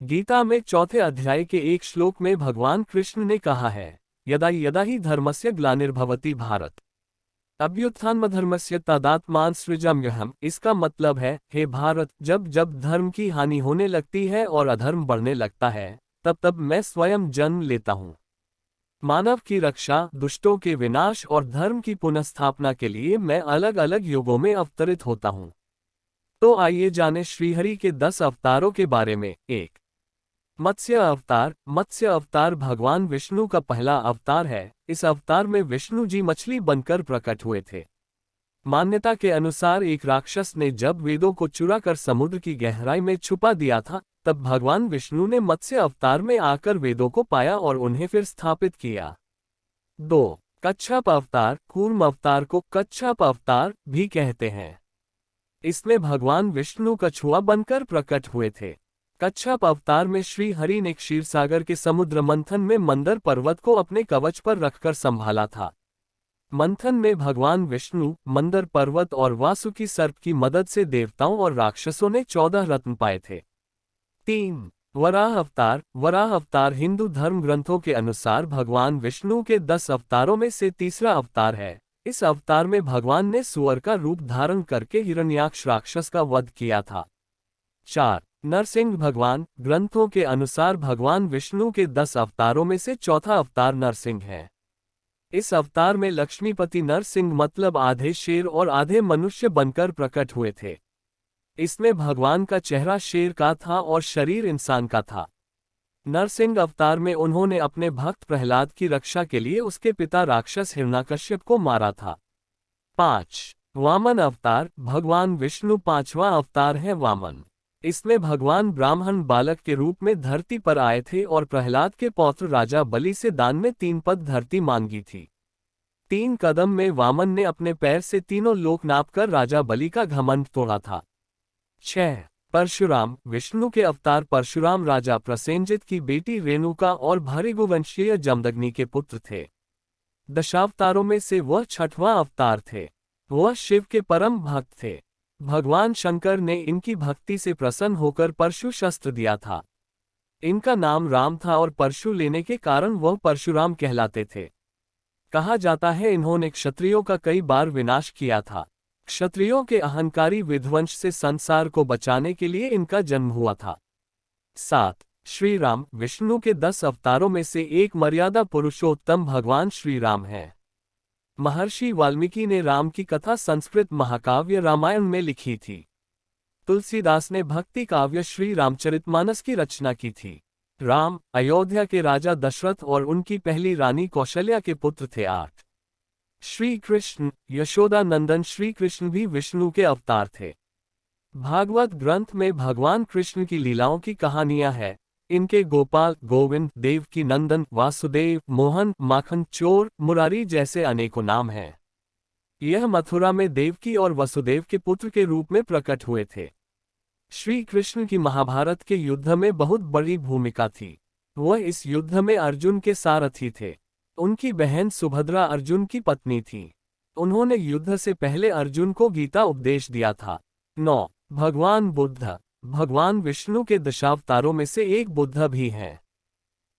गीता में चौथे अध्याय के एक श्लोक में भगवान कृष्ण ने कहा है, यदा यदा ही धर्मस्य ग्लानिर्भवति भारत अभ्युत्थानमधर्मस्य तदात्मान सृजाम्यहम्। इसका मतलब है, हे भारत, जब जब धर्म की हानि होने लगती है और अधर्म बढ़ने लगता है, तब तब मैं स्वयं जन्म लेता हूँ। मानव की रक्षा, दुष्टों के विनाश और धर्म की पुनर्स्थापना के लिए मैं अलग अलग युगों में अवतरित होता हूँ। तो आइए जाने श्रीहरि के 10 अवतारों के बारे में। 1. मत्स्य अवतार। मत्स्य अवतार भगवान विष्णु का पहला अवतार है। इस अवतार में विष्णु जी मछली बनकर प्रकट हुए थे। मान्यता के अनुसार एक राक्षस ने जब वेदों को चुराकर समुद्र की गहराई में छुपा दिया था, तब भगवान विष्णु ने मत्स्य अवतार में आकर वेदों को पाया और उन्हें फिर स्थापित किया। 2. कच्छप अवतार। कूर्म अवतार को कच्छप अवतार भी कहते हैं। इसमें भगवान विष्णु कछुआ बनकर प्रकट हुए थे। कच्छप अवतार में श्री हरि ने क्षीरसागर के समुद्र मंथन में मंदर पर्वत को अपने कवच पर रखकर संभाला था। मंथन में भगवान विष्णु, मंदर पर्वत और वासुकी सर्प की मदद से देवताओं और राक्षसों ने 14 रत्न पाए थे। 3. वराह अवतार। वराह अवतार हिंदू धर्म ग्रंथों के अनुसार भगवान विष्णु के 10 अवतारों में से तीसरा अवतार है। इस अवतार में भगवान ने सुअर का रूप धारण करके हिरण्याक्ष राक्षस का वध किया था। 4. नरसिंह भगवान। ग्रंथों के अनुसार भगवान विष्णु के 10 अवतारों में से चौथा अवतार नरसिंह है। इस अवतार में लक्ष्मीपति नरसिंह मतलब आधे शेर और आधे मनुष्य बनकर प्रकट हुए थे। इसमें भगवान का चेहरा शेर का था और शरीर इंसान का था। नरसिंह अवतार में उन्होंने अपने भक्त प्रहलाद की रक्षा के लिए उसके पिता राक्षस हिरण्यकश्यप को मारा था। 5. वामन अवतार। भगवान विष्णु पांचवा अवतार है वामन। इसमें भगवान ब्राह्मण बालक के रूप में धरती पर आए थे और प्रहलाद के पौत्र राजा बलि से दान में 3 पद धरती मांगी थी। 3 कदम में वामन ने अपने पैर से तीनों लोक नापकर राजा बलि का घमंड तोड़ा था। 6. परशुराम। विष्णु के अवतार परशुराम राजा प्रसेनजित की बेटी रेणुका और भृगुवंशीय जमदग्नि के पुत्र थे। दशावतारों में से वह 6वां अवतार थे। वह शिव के परम भक्त थे। भगवान शंकर ने इनकी भक्ति से प्रसन्न होकर परशु शस्त्र दिया था। इनका नाम राम था और परशु लेने के कारण वह परशुराम कहलाते थे। कहा जाता है इन्होंने क्षत्रियों का कई बार विनाश किया था। क्षत्रियों के अहंकारी विध्वंस से संसार को बचाने के लिए इनका जन्म हुआ था। 7. श्री राम। विष्णु के 10 अवतारों में से एक मर्यादा पुरुषोत्तम भगवान श्री राम है। महर्षि वाल्मीकि ने राम की कथा संस्कृत महाकाव्य रामायण में लिखी थी। तुलसीदास ने भक्ति काव्य श्री रामचरितमानस की रचना की थी। राम अयोध्या के राजा दशरथ और उनकी पहली रानी कौशल्या के पुत्र थे। 8. श्री कृष्ण। यशोदा नंदन श्री कृष्ण भी विष्णु के अवतार थे। भागवत ग्रंथ में भगवान कृष्ण की लीलाओं की कहानियां हैं। इनके गोपाल, गोविंद, देवकी नंदन, वासुदेव, मोहन, माखन चोर, मुरारी जैसे अनेकों नाम हैं। यह मथुरा में देवकी और वसुदेव के पुत्र के रूप में प्रकट हुए थे। श्री कृष्ण की महाभारत के युद्ध में बहुत बड़ी भूमिका थी। वह इस युद्ध में अर्जुन के सारथी थे। उनकी बहन सुभद्रा अर्जुन की पत्नी थी। उन्होंने युद्ध से पहले अर्जुन को गीता उपदेश दिया था। 9. भगवान बुद्ध। भगवान विष्णु के दशावतारों में से एक बुद्ध भी हैं।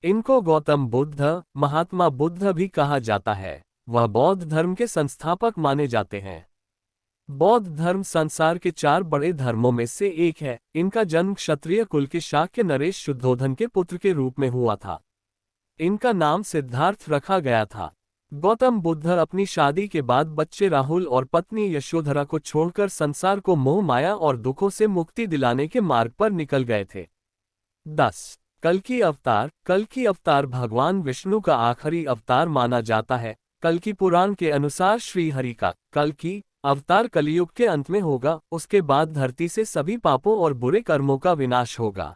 इनको गौतम बुद्ध, महात्मा बुद्ध भी कहा जाता है। वह बौद्ध धर्म के संस्थापक माने जाते हैं। बौद्ध धर्म संसार के 4 बड़े धर्मों में से एक है। इनका जन्म क्षत्रिय कुल के शाक्य नरेश शुद्धोधन के पुत्र के रूप में हुआ था। इनका नाम सिद्धार्थ रखा गया था। गौतम बुद्ध अपनी शादी के बाद बच्चे राहुल और पत्नी यशोधरा को छोड़कर संसार को मोह माया और दुखों से मुक्ति दिलाने के मार्ग पर निकल गए थे। 10. कल्कि अवतार। कल्कि अवतार भगवान विष्णु का आखिरी अवतार माना जाता है। कल्कि पुराण के अनुसार श्री हरि का कल्कि अवतार कलियुग के अंत में होगा। उसके बाद धरती से सभी पापों और बुरे कर्मों का विनाश होगा।